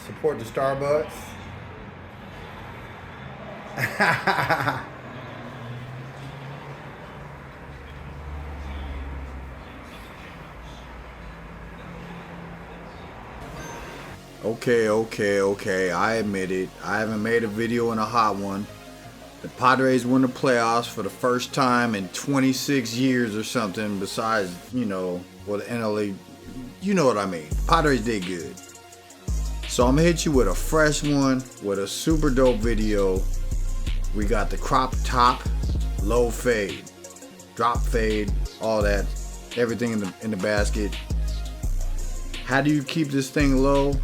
Support the Starbucks. Okay. I admit it. I haven't made a video in a hot one. The Padres won the playoffs for the first time in 26 years or something, besides, well, the NLE, you know what I mean. Padres did good. So I'm gonna hit you with a fresh one, with a super dope video. We got the crop top, low fade, drop fade, all that, everything in the basket. How do you keep this thing low?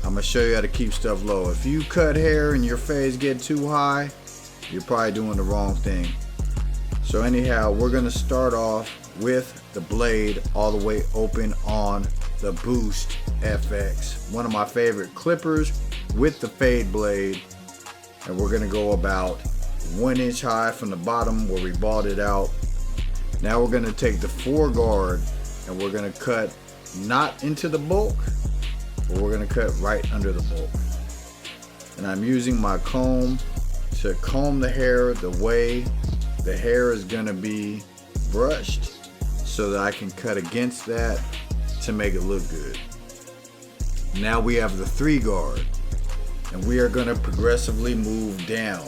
I'm gonna show you how to keep stuff low. If you cut hair and your fades get too high, you're probably doing the wrong thing. So anyhow, we're gonna start off with the blade all the way open on the Boost FX, one of my favorite clippers with the fade blade. And we're gonna go about 1 inch high from the bottom where we balled it out. Now we're gonna take the 4 guard and we're gonna cut not into the bulk, but we're gonna cut right under the bulk. And I'm using my comb to comb the hair the way the hair is gonna be brushed, so that I can cut against that to make it look good. Now we have the 3 guard and we are gonna progressively move down.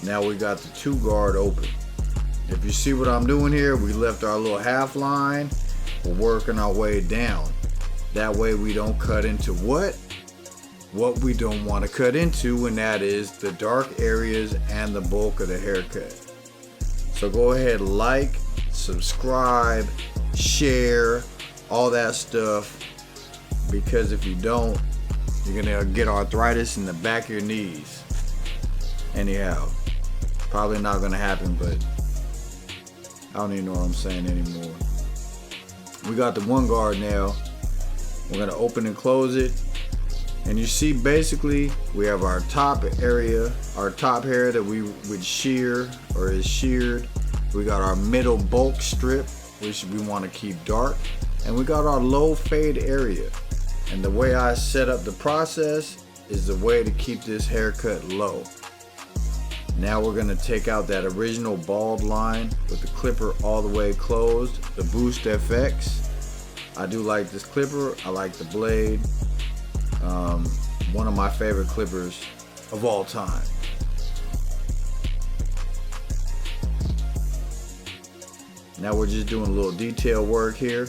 Now we got the 2 guard open. If you see what I'm doing here, we left our little half line. We're working our way down. That way we don't cut into what we don't want to cut into, and that is the dark areas and the bulk of the haircut. So go ahead, like, subscribe, share, all that stuff, because if you don't, you're gonna get arthritis in the back of your knees. Anyhow, probably not gonna happen, but I don't even know what I'm saying anymore. We got the 1 guard now. We're gonna open and close it. And you see, basically, we have our top area, our top hair that we would shear or is sheared. We got our middle bulk strip, which we want to keep dark. And we got our low fade area. And the way I set up the process is the way to keep this haircut low. Now we're going to take out that original bald line with the clipper all the way closed, the Boost FX. I do like this clipper. I like the blade. One of my favorite clippers of all time. Now we're just doing a little detail work here.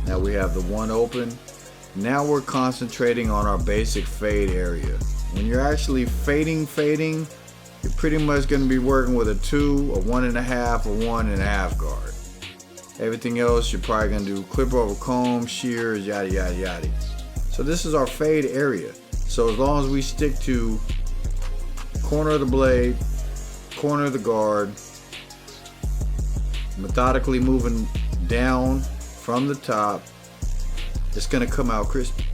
Now we have the 1 open. Now we're concentrating on our basic fade area. When you're actually fading, you're pretty much going to be working with a 2, a 1.5, a 1.5 guard. Everything else you're probably going to do clipper over comb, shears, yada yada yada. So this is our fade area. So as long as we stick to corner of the blade, corner of the guard, methodically moving down from the top, it's going to come out crispy.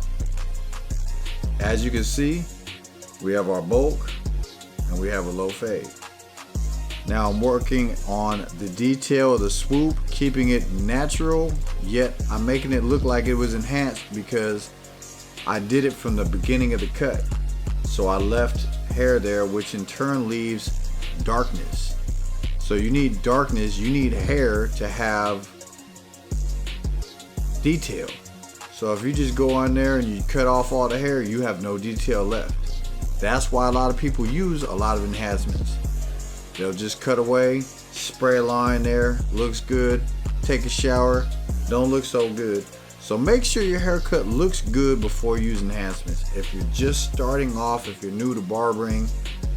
As you can see, we have our bulk and we have a low fade. Now I'm working on the detail of the swoop, keeping it natural, yet I'm making it look like it was enhanced because I did it from the beginning of the cut. So I left hair there, which in turn leaves darkness. So you need darkness, you need hair to have detail. So if you just go on there and you cut off all the hair, you have no detail left. That's why a lot of people use a lot of enhancements. They'll just cut away, spray a line there, looks good, take a shower, don't look so good. So make sure your haircut looks good before using enhancements. If you're just starting off, if you're new to barbering,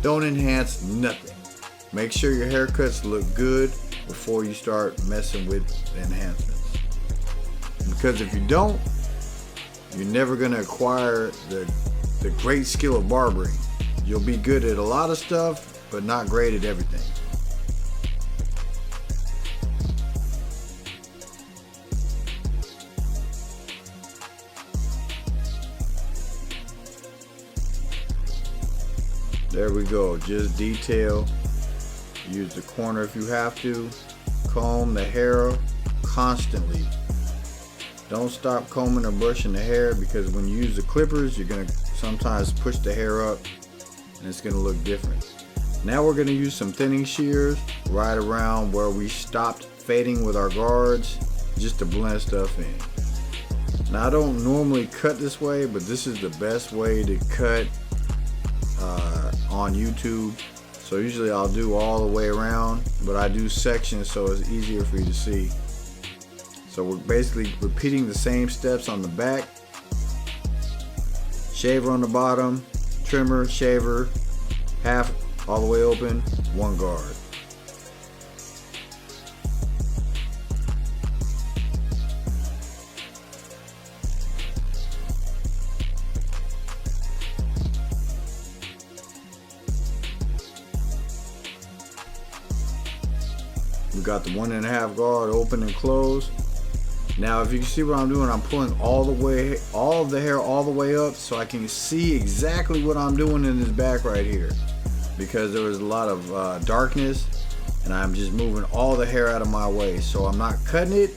don't enhance nothing. Make sure your haircuts look good before you start messing with the enhancements. Because if you don't, you're never gonna acquire the great skill of barbering. You'll be good at a lot of stuff, but not great at everything. There we go, just detail. Use the corner if you have to. comb the hair constantly. Don't stop combing or brushing the hair, because when you use the clippers, you're gonna sometimes push the hair up and it's gonna look different. Now we're gonna use some thinning shears right around where we stopped fading with our guards, just to blend stuff in. Now I don't normally cut this way, but this is the best way to cut on YouTube. So usually I'll do all the way around, but I do sections so it's easier for you to see. So we're basically repeating the same steps on the back. Shaver on the bottom, trimmer, shaver, half all the way open, one guard. We got the 1.5 guard open and closed. Now if you can see what I'm doing, I'm pulling all of the hair all the way up so I can see exactly what I'm doing in this back right here, because there was a lot of darkness and I'm just moving all the hair out of my way, so I'm not cutting it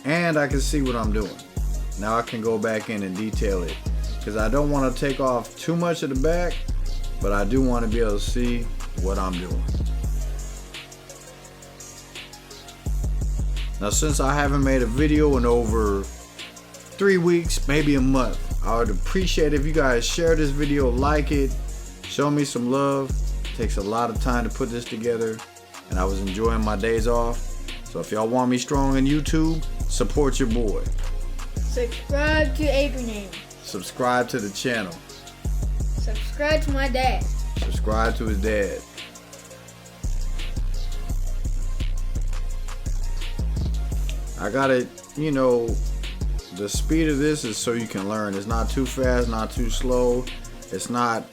and I can see what I'm doing. Now I can go back in and detail it, because I don't want to take off too much of the back, but I do want to be able to see what I'm doing. Now since I haven't made a video in over 3 weeks, maybe a month, I would appreciate if you guys share this video, like it, show me some love. It takes a lot of time to put this together and I was enjoying my days off. So if y'all want me strong on YouTube, support your boy. Subscribe to Abraham. Subscribe to the channel. Subscribe to my dad. Subscribe to his dad. I got it, you know, the speed of this is so you can learn. It's not too fast, not too slow. It's not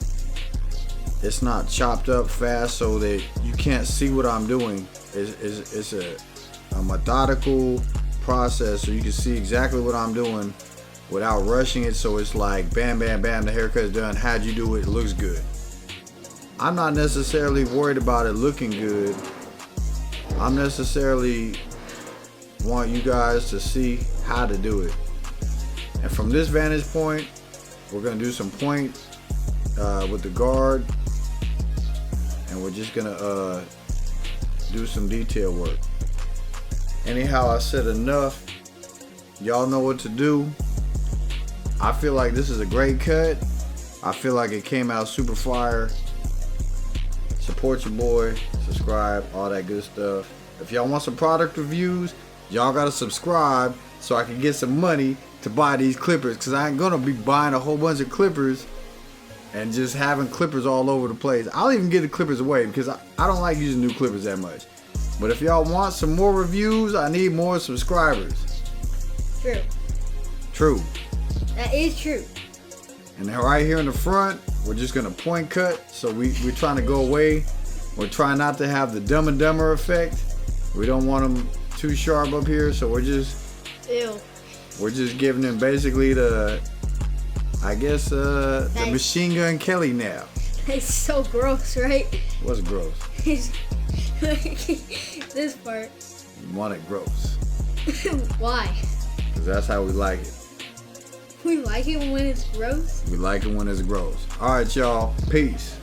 chopped up fast so that you can't see what I'm doing. It's a methodical process so you can see exactly what I'm doing without rushing it. So it's like bam, bam, bam, the haircut's done. How'd you do it? It looks good. I'm not necessarily worried about it looking good. I'm necessarily want you guys to see how to do it. And from this vantage point, we're gonna do some point with the guard, and we're just gonna do some detail work. Anyhow, I said enough. Y'all know what to do. I feel like this is a great cut. I feel like it came out super fire. Support your boy, subscribe, all that good stuff. If y'all want some product reviews, y'all gotta subscribe so I can get some money to buy these clippers, because I ain't gonna be buying a whole bunch of clippers and just having clippers all over the place. I'll even give the clippers away because I don't like using new clippers that much. But if y'all want some more reviews, I need more subscribers. True. True. That is true. And then right here in the front, we're just gonna point cut. So we're trying to go away. We're trying not to have the Dumb and Dumber effect. We don't want them too sharp up here, so we're just giving them basically the, I guess, the Machine Gun Kelly now. It's so gross, right? What's gross? This part. You want it gross. Why? Because that's how we like it. We like it when it's gross? We like it when it's gross. Alright, y'all. Peace.